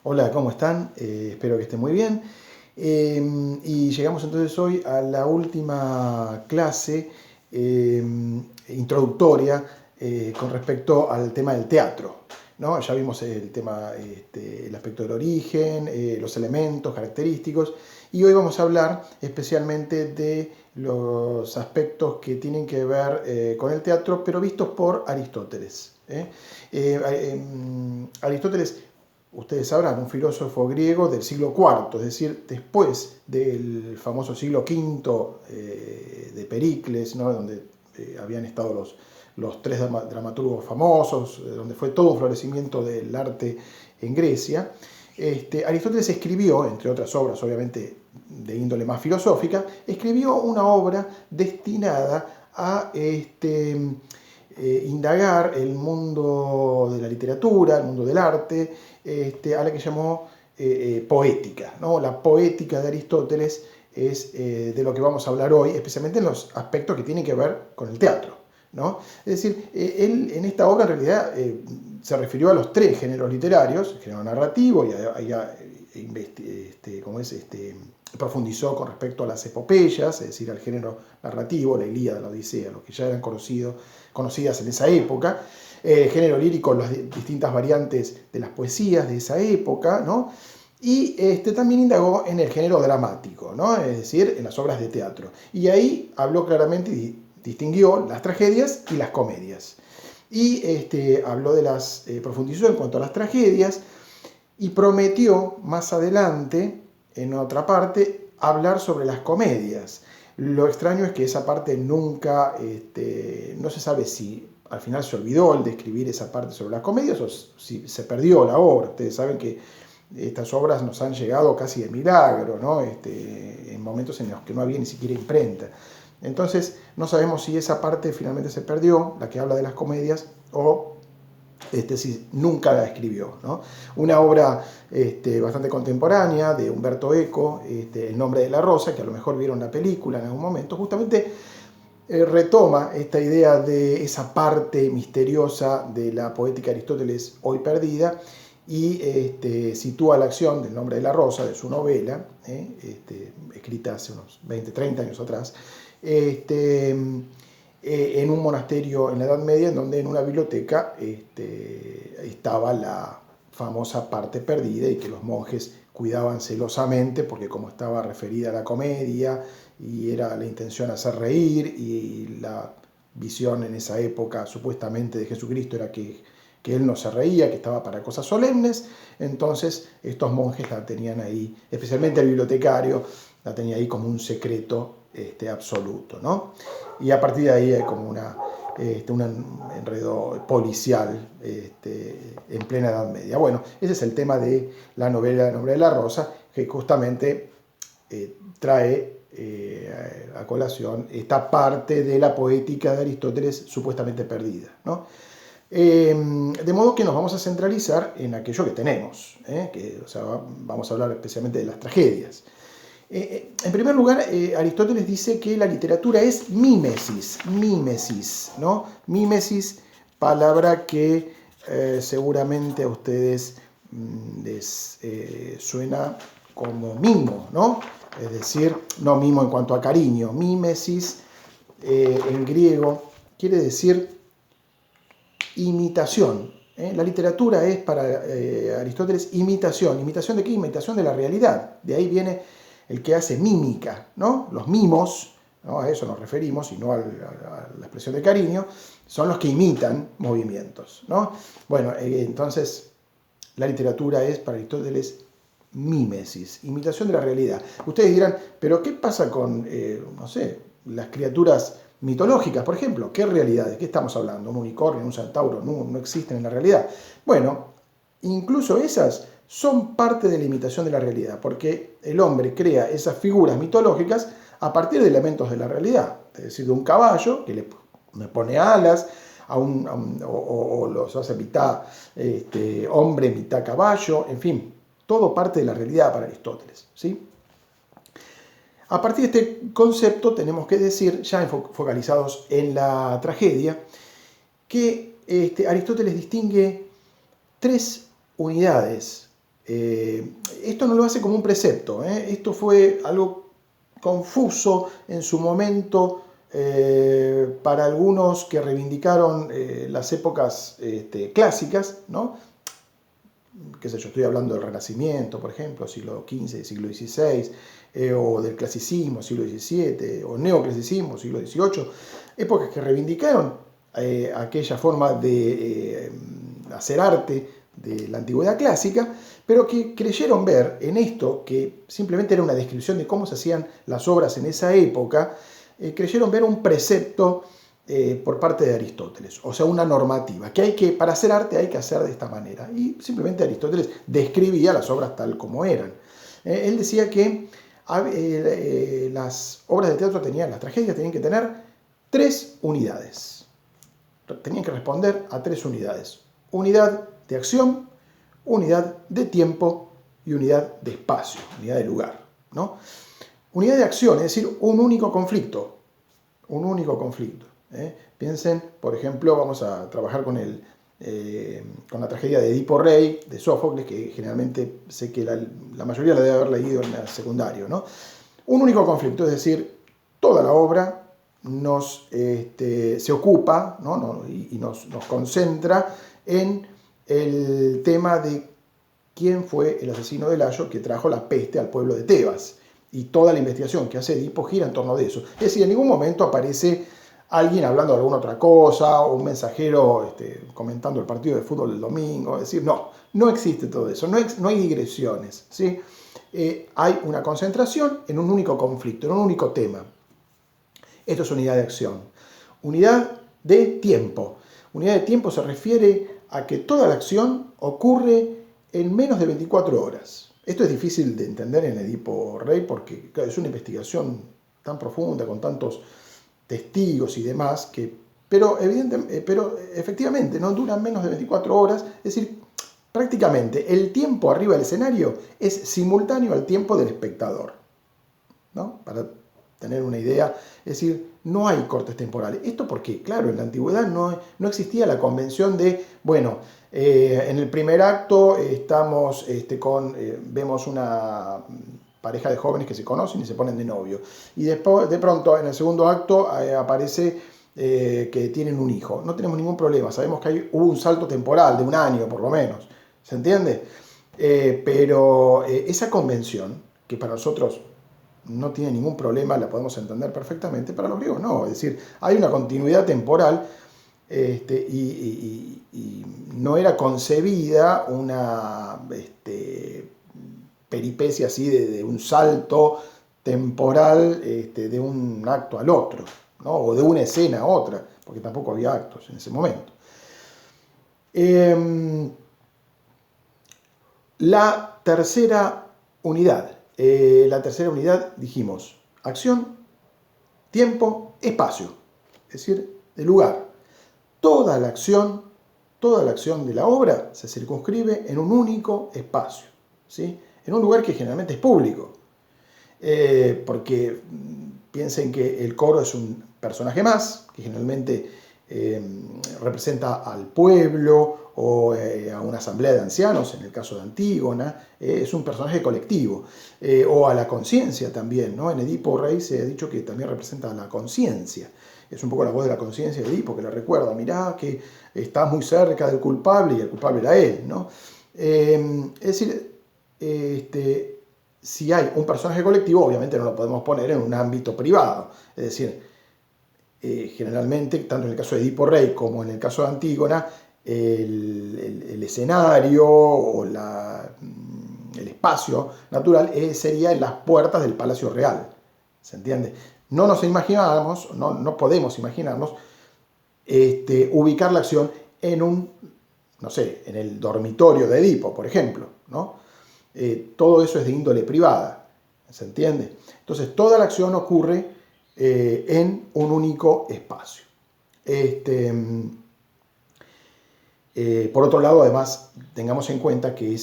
Hola, ¿cómo están? Espero que estén muy bien. Y llegamos entonces hoy a la última clase eh, introductoria con respecto al tema del teatro, ¿no? Ya vimos el tema, el aspecto del origen, los elementos característicos, y hoy vamos a hablar especialmente de los aspectos que tienen que ver con el teatro, pero vistos por Aristóteles. Aristóteles, ustedes sabrán, un filósofo griego del siglo IV, es decir, después del famoso siglo V de Pericles, ¿no? Donde habían estado los tres dramaturgos famosos, donde fue todo un florecimiento del arte en Grecia. Aristóteles escribió, entre otras obras obviamente de índole más filosófica, escribió una obra destinada a indagar el mundo de la literatura, el mundo del arte, a la que llamó poética, ¿no? La poética de Aristóteles es de lo que vamos a hablar hoy, especialmente en los aspectos que tienen que ver con el teatro, ¿no? Es decir, él en esta obra en realidad se refirió a los tres géneros literarios, el género narrativo, y profundizó con respecto a las epopeyas, es decir, al género narrativo, la Ilíada, la Odisea, los que ya eran conocidas en esa época, género lírico, las distintas variantes de las poesías de esa época, ¿no? Y también indagó en el género dramático, ¿no? Es decir, en las obras de teatro. Y ahí habló claramente y distinguió las tragedias y las comedias. Y habló de profundizó en cuanto a las tragedias y prometió más adelante, en otra parte, hablar sobre las comedias. Lo extraño es que esa parte nunca, no se sabe si al final se olvidó el de escribir esa parte sobre las comedias o si se perdió la obra. Ustedes saben que estas obras nos han llegado casi de milagro, ¿no? En momentos en los que no había ni siquiera imprenta. Entonces no sabemos si esa parte finalmente se perdió, la que habla de las comedias, o si nunca la escribió, ¿no? Una obra bastante contemporánea de Umberto Eco, El nombre de la rosa, que a lo mejor vieron la película en algún momento, justamente retoma esta idea de esa parte misteriosa de la poética de Aristóteles hoy perdida y sitúa la acción del nombre de la rosa, de su novela, escrita hace unos 20, 30 años atrás, en un monasterio en la Edad Media, en donde en una biblioteca estaba la famosa parte perdida y que los monjes cuidaban celosamente porque como estaba referida a la comedia y era la intención hacer reír y la visión en esa época supuestamente de Jesucristo era que él no se reía, que estaba para cosas solemnes, entonces estos monjes la tenían ahí, especialmente el bibliotecario, la tenía ahí como un secreto absoluto, ¿no? Y a partir de ahí hay como un enredo policial en plena Edad Media. Bueno, ese es el tema de la novela El nombre de la rosa, que justamente trae a colación esta parte de la poética de Aristóteles supuestamente perdida, ¿no? De modo que nos vamos a centralizar en aquello que tenemos, o sea, vamos a hablar especialmente de las tragedias. En primer lugar, Aristóteles dice que la literatura es mímesis, ¿no? Mímesis, palabra que seguramente a ustedes les suena como mimo, ¿no? Es decir, no mimo en cuanto a cariño, mímesis en griego quiere decir imitación. La literatura es para Aristóteles imitación. ¿Imitación de qué? Imitación de la realidad. De ahí viene el que hace mímica, ¿no? Los mimos, ¿no? A eso nos referimos y no a la expresión de cariño, son los que imitan movimientos, ¿no? Bueno, entonces la literatura es para Aristóteles mímesis, imitación de la realidad. Ustedes dirán, pero ¿qué pasa con, no sé, las criaturas mitológicas, por ejemplo? ¿Qué realidad? ¿De qué estamos hablando? ¿Un unicornio, un centauro? No existen en la realidad. Bueno, incluso esas son parte de la imitación de la realidad, porque el hombre crea esas figuras mitológicas a partir de elementos de la realidad, es decir, de un caballo que le pone alas, o los hace mitad hombre, mitad caballo, en fin, todo parte de la realidad para Aristóteles, ¿sí? A partir de este concepto tenemos que decir, ya focalizados en la tragedia, que Aristóteles distingue tres unidades Esto no lo hace como un precepto, esto fue algo confuso en su momento para algunos que reivindicaron las épocas clásicas, ¿no? Qué sé yo, estoy hablando del Renacimiento, por ejemplo, siglo XV, siglo XVI, o del clasicismo, siglo XVII, o neoclasicismo, siglo XVIII, épocas que reivindicaron aquella forma de hacer arte de la antigüedad clásica, pero que creyeron ver en esto, que simplemente era una descripción de cómo se hacían las obras en esa época, creyeron ver un precepto por parte de Aristóteles, o sea, una normativa, que para hacer arte hay que hacer de esta manera. Y simplemente Aristóteles describía las obras tal como eran. Él decía que las obras de teatro las tragedias tenían que tener 3 unidades. Tenían que responder a 3 unidades. Unidad de acción, unidad de tiempo y unidad de espacio, unidad de lugar, ¿no? Unidad de acción, es decir, un único conflicto. Un único conflicto. Piensen, por ejemplo, vamos a trabajar con la tragedia de Edipo Rey, de Sófocles, que generalmente sé que la mayoría la debe haber leído en el secundario, ¿no? Un único conflicto, es decir, toda la obra se ocupa, ¿no? y nos concentra en el tema de quién fue el asesino de Layo que trajo la peste al pueblo de Tebas. Y toda la investigación que hace Edipo gira en torno de eso. Es decir, en ningún momento aparece alguien hablando de alguna otra cosa, o un mensajero comentando el partido de fútbol del domingo. Es decir, no existe todo eso, no hay digresiones, ¿sí? Hay una concentración en un único conflicto, en un único tema. Esto es unidad de acción. Unidad de tiempo. Unidad de tiempo se refiere a que toda la acción ocurre en menos de 24 horas. Esto es difícil de entender en Edipo Rey porque claro, es una investigación tan profunda, con tantos testigos y demás, pero efectivamente no duran menos de 24 horas, es decir, prácticamente el tiempo arriba del escenario es simultáneo al tiempo del espectador, ¿no? Para tener una idea, es decir, no hay cortes temporales. Esto porque, claro, en la antigüedad no existía la convención de, bueno, en el primer acto vemos una pareja de jóvenes que se conocen y se ponen de novio. Y después, de pronto, en el segundo acto aparece que tienen un hijo. No tenemos ningún problema, sabemos que hubo un salto temporal de un año, por lo menos. ¿Se entiende? Pero esa convención, que para nosotros no tiene ningún problema, la podemos entender perfectamente, para los griegos no. Es decir, hay una continuidad temporal y no era concebida una peripecia así de un salto temporal de un acto al otro, ¿no? O de una escena a otra, porque tampoco había actos en ese momento. La tercera unidad. Dijimos, acción, tiempo, espacio, es decir, de lugar. Toda la acción de la obra se circunscribe en un único espacio, ¿sí? En un lugar que generalmente es público, porque piensen que el coro es un personaje más, que generalmente representa al pueblo o a una asamblea de ancianos, en el caso de Antígona, es un personaje colectivo, o a la conciencia también, ¿no? En Edipo Rey se ha dicho que también representa a la conciencia. Es un poco la voz de la conciencia de Edipo que le recuerda, mirá que estás muy cerca del culpable y el culpable era él, ¿no? Es decir, si hay un personaje colectivo, obviamente no lo podemos poner en un ámbito privado. Es decir, generalmente, tanto en el caso de Edipo Rey como en el caso de Antígona, el escenario o el espacio natural sería en las puertas del Palacio Real. ¿Se entiende? No nos imaginamos, no podemos imaginarnos ubicar la acción en en el dormitorio de Edipo, por ejemplo, ¿no? Todo eso es de índole privada, ¿se entiende? Entonces, toda la acción ocurre en un único espacio. Por otro lado, además, tengamos en cuenta que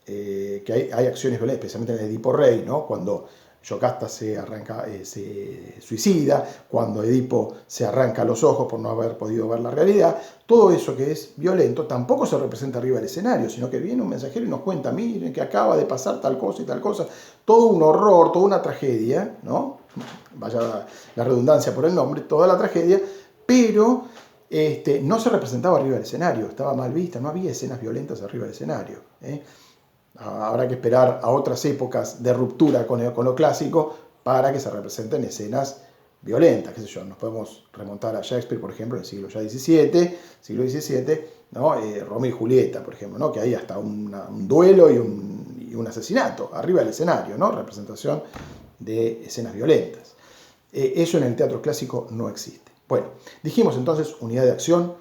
que hay acciones violentas, especialmente en el Edipo Rey, ¿no? Cuando Yocasta se suicida, cuando Edipo se arranca los ojos por no haber podido ver la realidad. Todo eso que es violento tampoco se representa arriba del escenario, sino que viene un mensajero y nos cuenta, miren que acaba de pasar tal cosa y tal cosa. Todo un horror, toda una tragedia, ¿no? Vaya la redundancia por el nombre, toda la tragedia, pero no se representaba arriba del escenario, estaba mal vista, no había escenas violentas arriba del escenario. Habrá que esperar a otras épocas de ruptura con lo clásico para que se representen escenas violentas, qué sé yo, nos podemos remontar a Shakespeare, por ejemplo, del siglo XVII, ¿no? Romeo y Julieta, por ejemplo, ¿no? Que hay hasta un duelo y un asesinato arriba del escenario, ¿no? Representación de escenas violentas. Eso en el teatro clásico no existe. Bueno, dijimos entonces unidad de acción,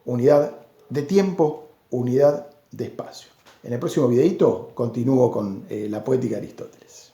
unidad de tiempo, unidad de espacio. En el próximo videito continúo con la poética de Aristóteles.